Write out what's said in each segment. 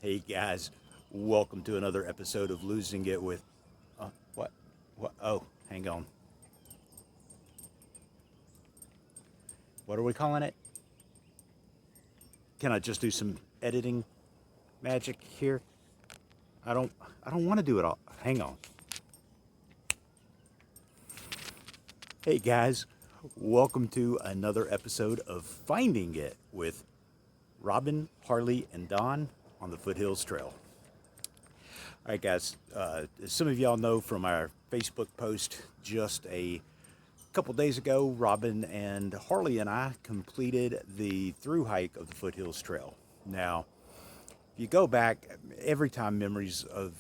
Hey guys, welcome to another episode of Losing It with. What? What? Oh, hang on. What are we calling it? Can I just do some editing magic here? I don't. I don't want to do it all. Hang on. Hey guys, welcome to another episode of Finding It with Robin, Harley, and Don on the Foothills Trail. All right, guys. As some of y'all know from our Facebook post just a couple days ago, Robin and Harley and I completed the through hike of the Foothills Trail. Now, if you go back, every time memories of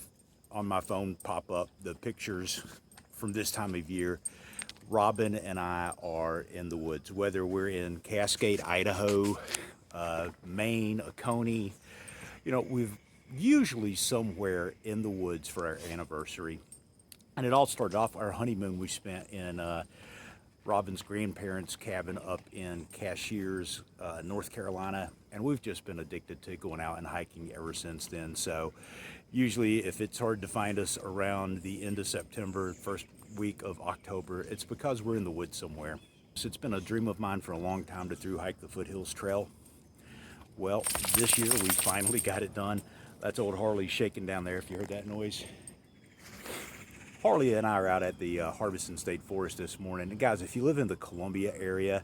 on my phone pop up, the pictures from this time of year, Robin and I are in the woods, whether we're in Cascade, Idaho, Maine, Oconee. We've usually somewhere in the woods for our anniversary. And it all started off our honeymoon we spent in Robin's grandparents' cabin up in Cashiers, North Carolina. And we've just been addicted to going out and hiking ever since then. So usually if it's hard to find us around the end of September, first week of October, it's because we're in the woods somewhere. So it's been a dream of mine for a long time to through hike the Foothills Trail. Well, this year we finally got it done. That's old Harley shaking down there, if you heard that noise. Harley and I are out at the Harbison State Forest this morning. And guys, if you live in the Columbia area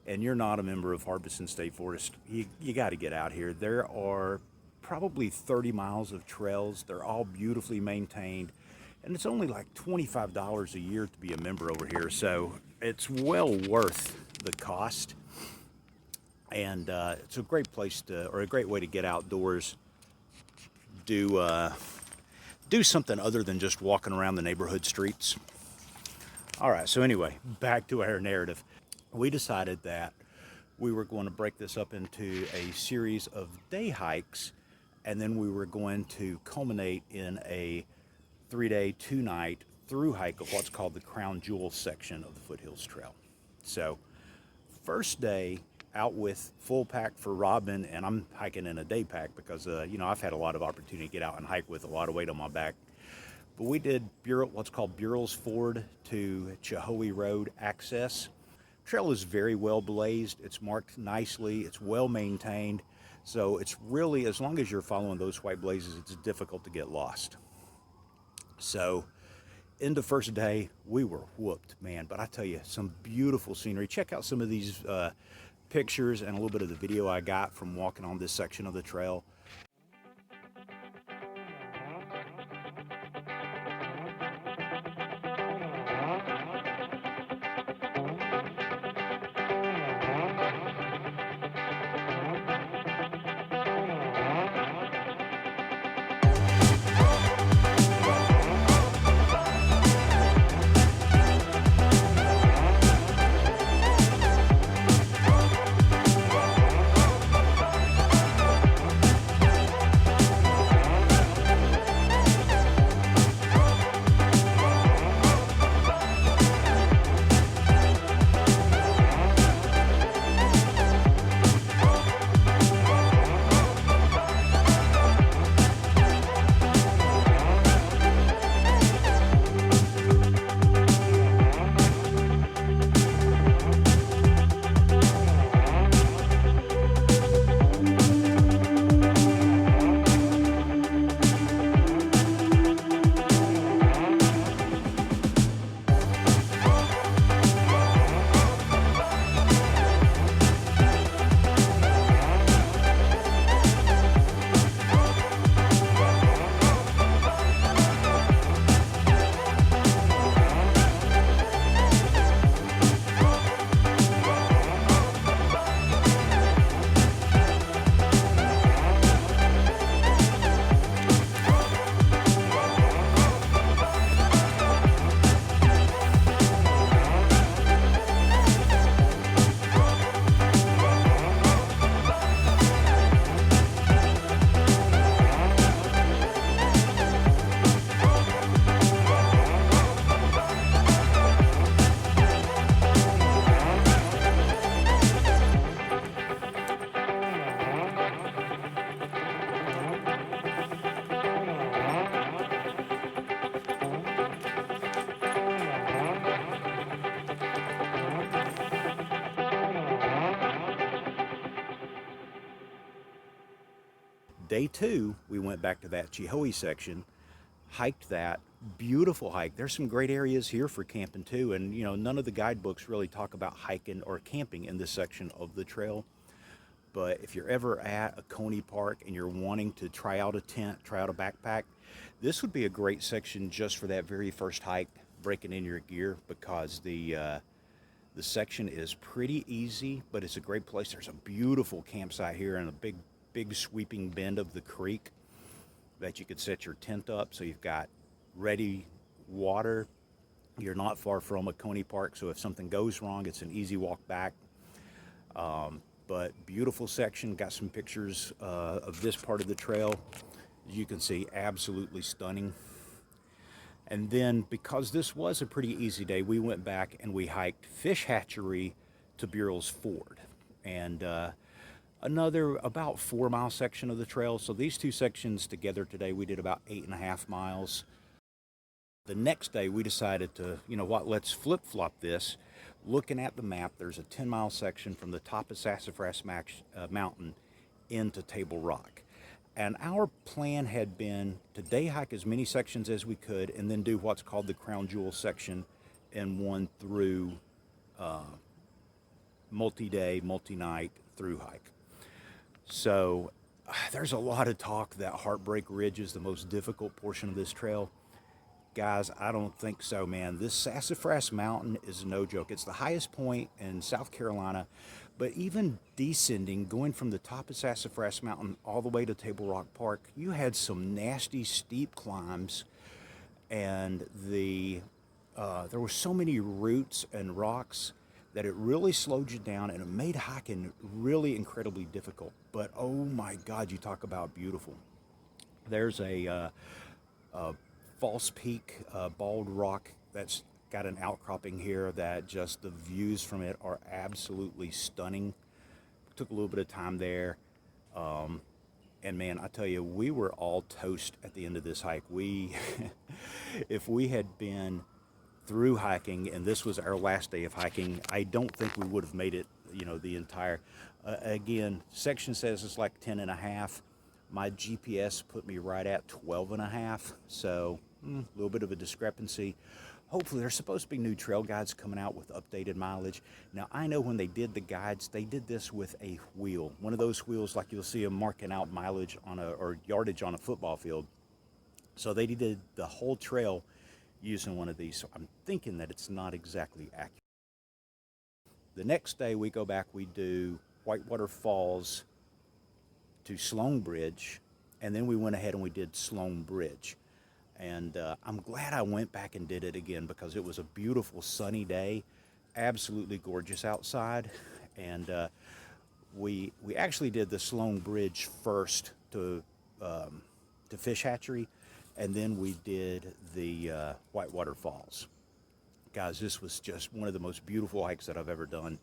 and you're not a member of Harbison State Forest, you got to get out here. There are probably 30 miles of trails. They're all beautifully maintained. And it's only like $25 a year to be a member over here. So it's well worth the cost. And it's a great place to, or a great way to get outdoors, do something other than just walking around the neighborhood streets. All right, so anyway, back to our narrative. We decided that we were going to break this up into a series of day hikes, and then we were going to culminate in a 3-day, 2-night through hike of what's called the Crown Jewel section of the Foothills Trail. So, first day, out with full pack for Robin, and I'm hiking in a day pack because, I've had a lot of opportunity to get out and hike with a lot of weight on my back. But we did what's called Burrell's Ford to Chihoe Road access. Trail is very well blazed. It's marked nicely. It's well maintained. So it's really, as long as you're following those white blazes, it's difficult to get lost. So in the first day, we were whooped, man. But I tell you, some beautiful scenery. Check out some of these pictures and a little bit of the video I got from walking on this section of the trail. Day two, we went back to that Chihoe section, hiked that. Beautiful hike. There's some great areas here for camping too, and none of the guidebooks really talk about hiking or camping in this section of the trail. But if you're ever at Oconee Park and you're wanting to try out a tent, try out a backpack, this would be a great section just for that very first hike, breaking in your gear, because the section is pretty easy, but it's a great place. There's a beautiful campsite here and a big sweeping bend of the creek that you could set your tent up. So you've got ready water. You're not far from Oconee Park, so if something goes wrong, it's an easy walk back. But beautiful section. Got some pictures of this part of the trail. You can see, absolutely stunning. And then, because this was a pretty easy day, we went back and we hiked Fish Hatchery to Burrill's Ford, and another about 4 mile section of the trail. So these two sections together today, we did about 8.5 miles. The next day, we decided to, let's flip-flop this. Looking at the map, there's a 10-mile section from the top of Sassafras Mountain into Table Rock. And our plan had been to day hike as many sections as we could and then do what's called the Crown Jewel section and one through multi-day, multi-night through hike. So there's a lot of talk that Heartbreak Ridge is the most difficult portion of this trail. Guys, I don't think so, man. This Sassafras Mountain is no joke. It's the highest point in South Carolina, but even descending, going from the top of Sassafras Mountain all the way to Table Rock Park, you had some nasty steep climbs, and there were so many roots and rocks that it really slowed you down, and it made hiking really incredibly difficult. But oh my God, you talk about beautiful. There's a False Peak, bald rock that's got an outcropping here that just the views from it are absolutely stunning. Took a little bit of time there, and man, I tell you, we were all toast at the end of this hike. If we had been through hiking and this was our last day of hiking, I don't think we would have made it, the entire, again, section says it's like 10.5. My GPS put me right at 12.5, so a little bit of a discrepancy. Hopefully, there's supposed to be new trail guides coming out with updated mileage. Now, I know when they did the guides, they did this with a wheel. One of those wheels like you'll see them marking out mileage or yardage on a football field. So they did the whole trail using one of these. So I'm thinking that it's not exactly accurate. The next day we go back, we do Whitewater Falls to Sloan Bridge, and then we went ahead and we did Sloan Bridge. And I'm glad I went back and did it again because it was a beautiful sunny day, absolutely gorgeous outside. And we actually did the Sloan Bridge first to Fish Hatchery, and then we did the Whitewater Falls. Guys, this was just one of the most beautiful hikes that I've ever done.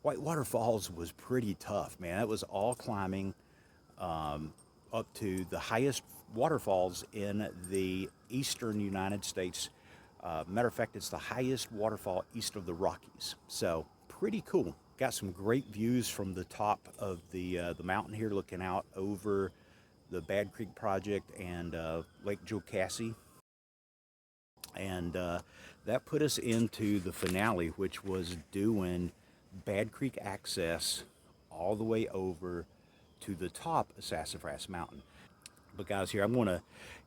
Whitewater Falls was pretty tough, man. It was all climbing up to the highest waterfalls in the eastern United States. Matter of fact, it's the highest waterfall east of the Rockies. So pretty cool. Got some great views from the top of the mountain here, looking out over the Bad Creek Project and Lake Jocassee. And that put us into the finale, which was doing Bad Creek access all the way over to the top of Sassafras Mountain. But guys, here I'm going to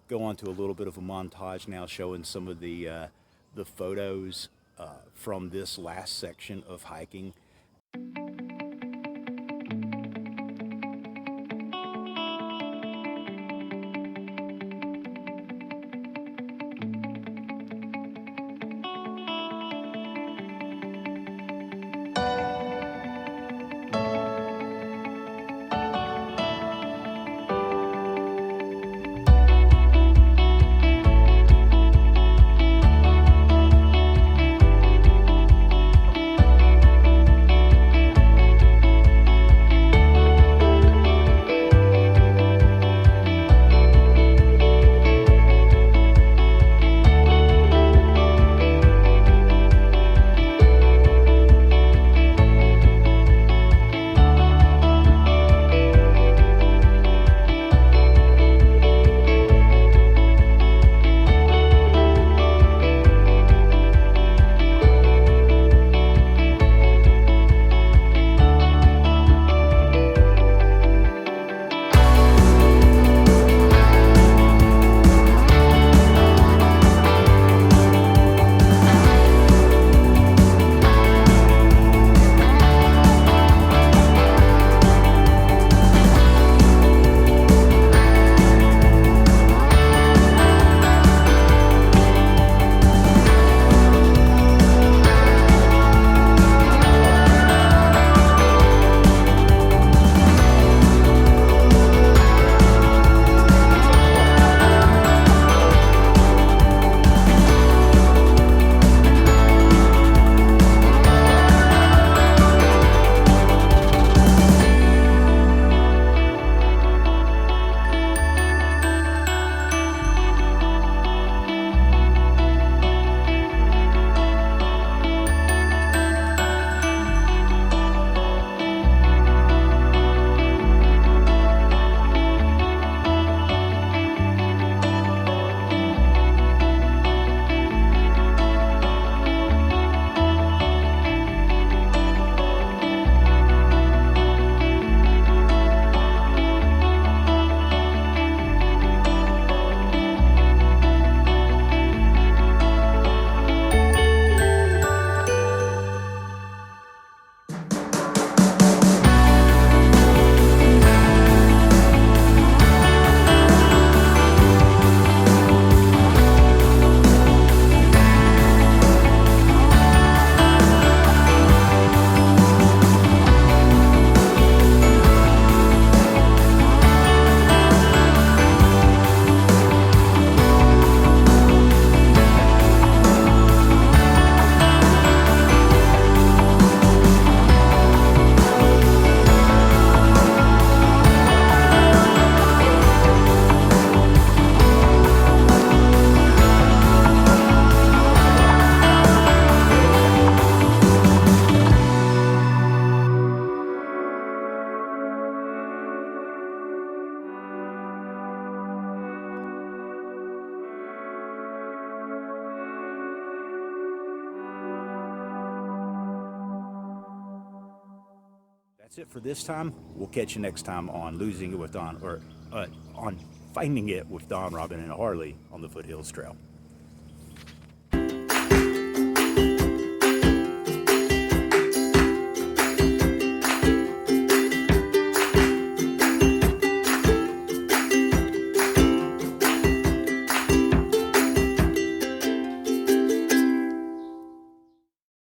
go on to a little bit of a montage now, showing some of the photos from this last section of hiking. That's it for this time. We'll catch you next time on Losing It with Don, or on Finding It with Don, Robin, and Harley on the Foothills Trail.